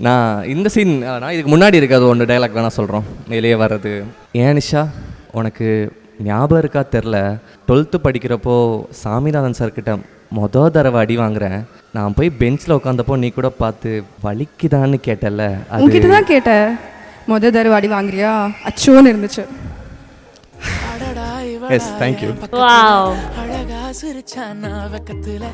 நான் இந்த சீன் நான் இதுக்கு முன்னாடி இருக்காது ஒன்று டைலாக் வேணால் சொல்கிறோம். வெளியே வர்றது. ஏன் நிஷா, உனக்கு ஞாபகம் இருக்கா தெரில, 12th படிக்கிறப்போ சாமிநாதன் சார்கிட்ட தடவை அடி வாங்குறேன். நான் போய் பெஞ்சில் உட்காந்தப்போ நீ கூட பார்த்து வலிக்குதான்னு கேட்டல. உங்ககிட்ட தான் கேட்டேன், தடவை அடி வாங்குறியா, அச்சோன்னு இருந்துச்சு. Yes, thank you. வாவ். அழகா சிரிச்சா நான் வெக்கத்துல